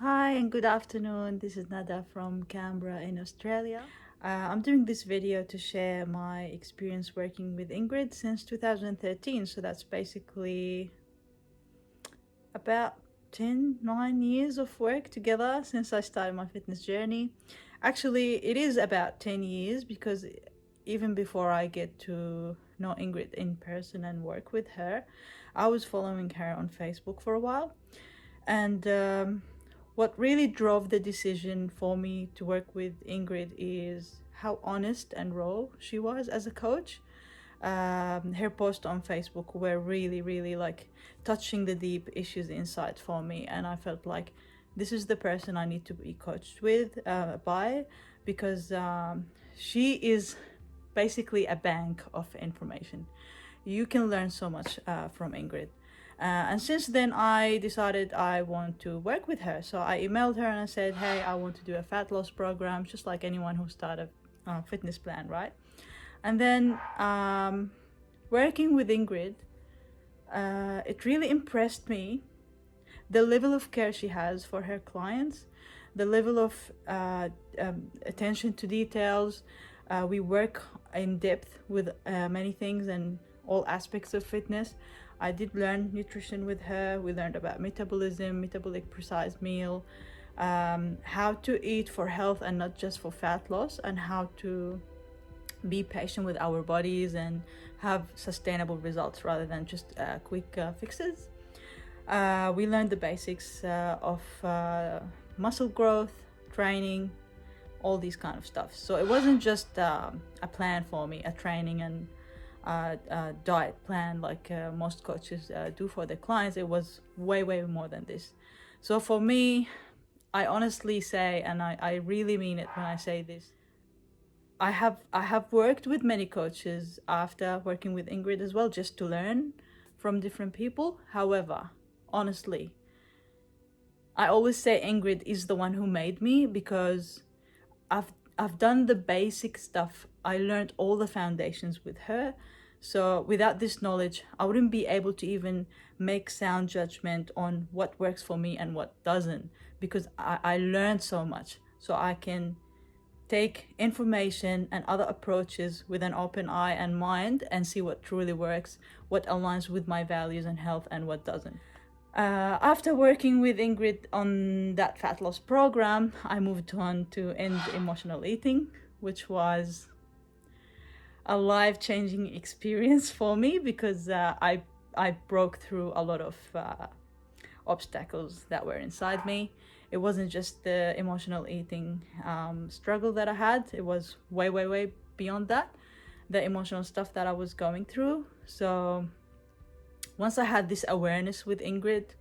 Hi and good afternoon. This is Nada from Canberra in Australia. I'm doing this video to share my experience working with Ingrid since 2013. So that's basically about 9 years of work together since I started my fitness journey. Actually, it is about 10 years because even before I get to know Ingrid in person and work with her, I was following her on Facebook for a while. And what really drove the decision for me to work with Ingrid is how honest and raw she was as a coach. Her posts on Facebook were really like touching the deep issues inside for me, and I felt like this is the person I need to be coached with by, because she is basically a bank of information. You can learn so much from Ingrid. And since then, I decided I want to work with her. So I emailed her and I said, hey, I want to do a fat loss program, just like anyone who started a fitness plan, right? And then working with Ingrid, it really impressed me the level of care she has for her clients, the level of attention to details. We work in depth with many things and all aspects of fitness. I did learn nutrition with her. We learned about metabolism, metabolic precise meal, how to eat for health and not just for fat loss, and how to be patient with our bodies and have sustainable results rather than just quick fixes. We learned the basics of muscle growth, training, all these kind of stuff. So it wasn't just a plan for me, a training and diet plan like most coaches do for their clients. It was way more than this. So for me, I honestly say, and I really mean it when I say this, I have worked with many coaches after working with Ingrid as well, just to learn from different people. However, honestly, I always say Ingrid is the one who made me, because I've done the basic stuff. I learned all the foundations with her. So without this knowledge, I wouldn't be able to even make sound judgment on what works for me and what doesn't, because I learned so much. So I can take information and other approaches with an open eye and mind and see what truly works, what aligns with my values and health, and what doesn't. After working with Ingrid on that fat loss program, I moved on to end emotional eating, which was a life-changing experience for me, because I broke through a lot of obstacles that were inside me. It wasn't just the emotional eating struggle that I had. It was way beyond that, the emotional stuff that I was going through. So once I had this awareness with Ingrid,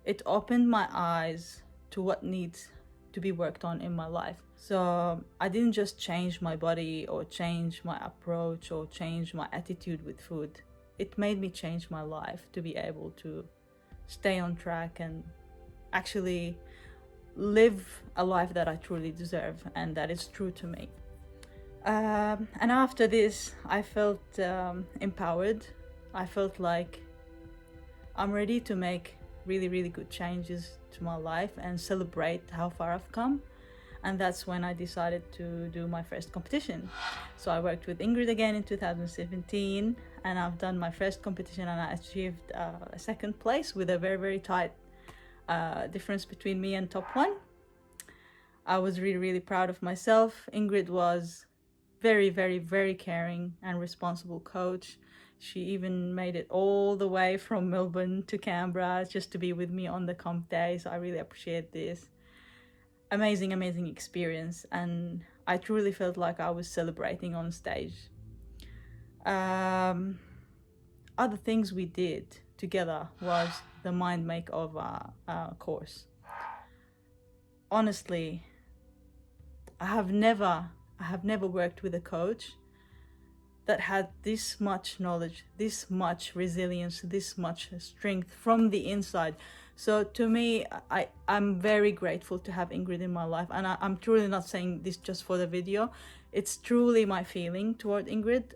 it opened my eyes to what needs to be worked on in my life. So I didn't just change my body or change my approach or change my attitude with food. It made me change my life to be able to stay on track and actually live a life that I truly deserve and that is true to me. And after this, I felt empowered. I felt like I'm ready to make really good changes to my life and celebrate how far I've come. And that's when I decided to do my first competition. So I worked with Ingrid again in 2017, and I've done my first competition and I achieved a second place with a very tight difference between me and top one. I was really proud of myself. Ingrid was very caring and responsible coach. She even made it all the way from Melbourne to Canberra just to be with me on the comp day. So I really appreciate this. Amazing experience. And I truly felt like I was celebrating on stage. Other things we did together was the mind makeover course. Honestly, I have never worked with a coach that had this much knowledge, this much resilience, this much strength from the inside. So to me, I'm very grateful to have Ingrid in my life. And I'm truly not saying this just for the video. It's truly my feeling toward Ingrid.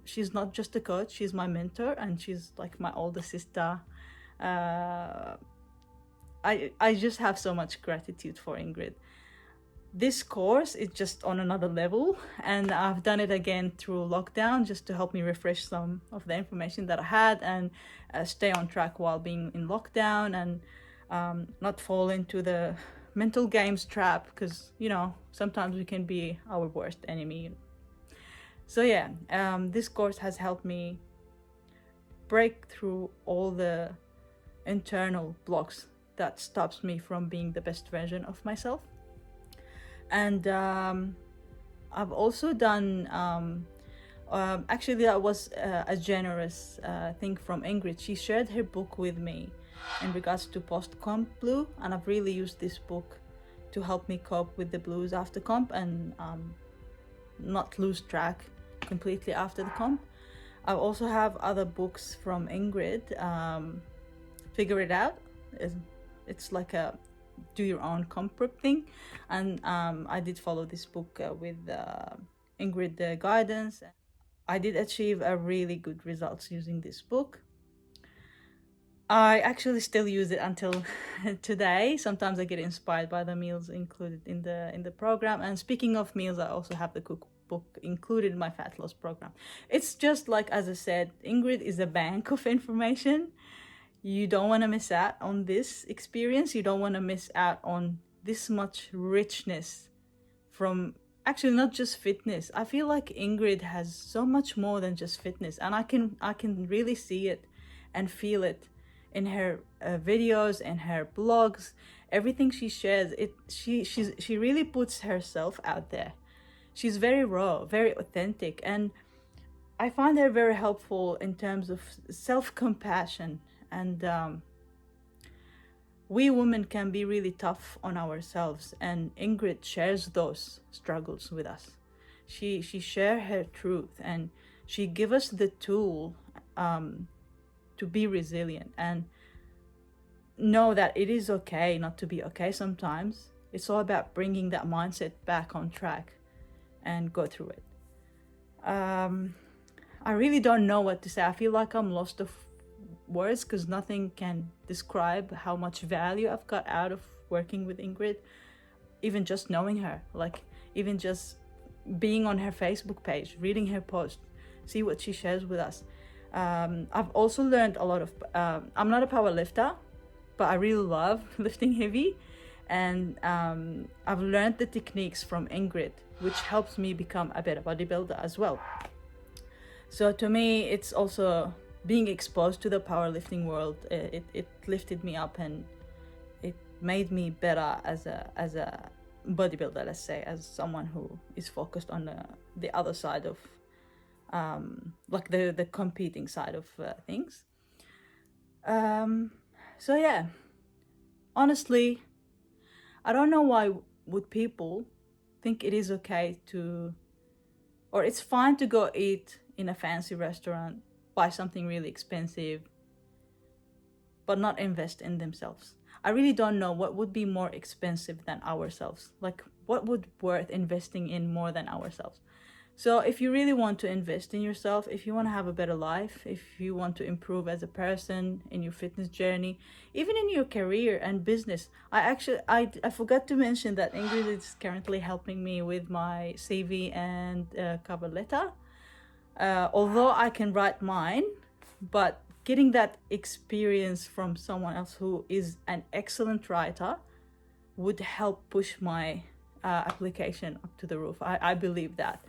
She's not just a coach, she's my mentor, and she's like my older sister. I just have so much gratitude for Ingrid. This course is just on another level, and I've done it again through lockdown just to help me refresh some of the information that I had and stay on track while being in lockdown, and not fall into the mental games trap, because sometimes we can be our worst enemy. So yeah, this course has helped me break through all the internal blocks that stops me from being the best version of myself. And I've also done actually that was a generous thing from Ingrid. She shared her book with me in regards to post-comp blue, and I've really used this book to help me cope with the blues after comp and not lose track completely after the comp. I also have other books from Ingrid. Figure It Out. It's like a do your own comp prep thing, and I did follow this book with Ingrid guidance. I did achieve a really good results using this book. I actually still use it until today. Sometimes I get inspired by the meals included in the program. And speaking of meals, I also have the cookbook included in my fat loss program. It's just like, as I said, Ingrid is a bank of information. You don't want to miss out on this experience. You don't want to miss out on this much richness from actually not just fitness. I feel like Ingrid has so much more than just fitness, and I can really see it and feel it in her videos and her blogs. Everything she shares, she really puts herself out there. She's very raw, very authentic, and I find her very helpful in terms of self-compassion. And we women can be really tough on ourselves, and Ingrid shares those struggles with us. She shares her truth, and she gives us the tool to be resilient and know that it is okay not to be okay sometimes. It's all about bringing that mindset back on track and go through it. I really don't know what to say. I feel like I'm lost of words because nothing can describe how much value I've got out of working with Ingrid. Even just knowing her, like even just being on her Facebook page, reading her post, see what she shares with us. I've also learned a lot of, I'm not a power lifter, but I really love lifting heavy. And I've learned the techniques from Ingrid, which helps me become a better bodybuilder as well. So to me, it's also being exposed to the powerlifting world. It lifted me up, and it made me better as a bodybuilder, let's say, as someone who is focused on the other side of like the competing side of things. So yeah, honestly, I don't know why would people think it is okay to, or it's fine to go eat in a fancy restaurant, buy something really expensive, but not invest in themselves. I really don't know what would be more expensive than ourselves. Like, what would worth investing in more than ourselves? So if you really want to invest in yourself, if you want to have a better life, if you want to improve as a person in your fitness journey, even in your career and business, I forgot to mention that Ingrid is currently helping me with my CV and cover letter. Although I can write mine, but getting that experience from someone else who is an excellent writer would help push my application up to the roof. I believe that.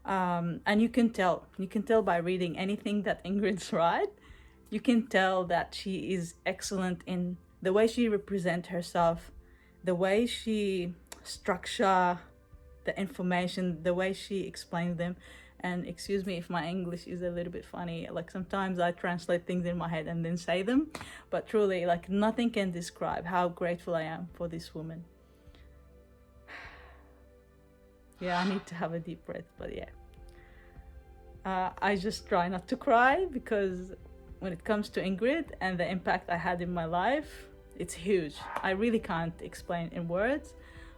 And you can tell by reading anything that Ingrid's write. You can tell that she is excellent in the way she represents herself, the way she structure the information, the way she explains them. And excuse me if my English is a little bit funny. Like sometimes I translate things in my head and then say them, but truly, like nothing can describe how grateful I am for this woman. Yeah, I need to have a deep breath, but yeah. I just try not to cry, because when it comes to Ingrid and the impact I had in my life, it's huge. I really can't explain in words.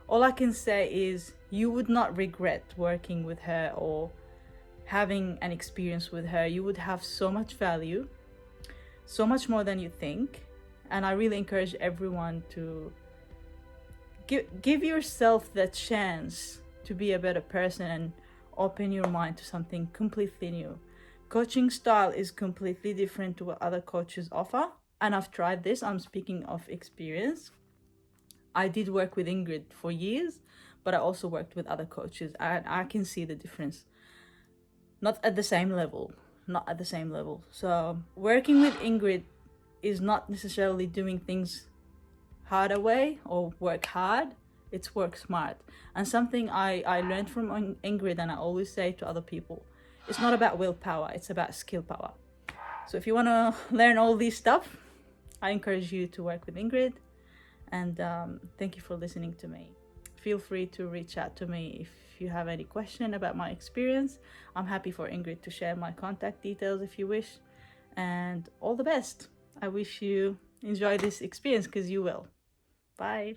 All I can say is you would not regret working with her or having an experience with her. You would have so much value, so much more than you think. And I really encourage everyone to give yourself that chance to be a better person and open your mind to something completely new. Coaching style is completely different to what other coaches offer. And I've tried this, I'm speaking of experience. I did work with Ingrid for years, but I also worked with other coaches, and I can see the difference. Not at the same level. So working with Ingrid is not necessarily doing things harder way or work hard. It's work smart. And something I learned from Ingrid, and I always say to other people, it's not about willpower, it's about skill power. So if you want to learn all this stuff, I encourage you to work with Ingrid. And thank you for listening to me. Feel free to reach out to me if you have any question about my experience. I'm happy for Ingrid to share my contact details if you wish. And all the best. I wish you enjoy this experience, because you will. Bye.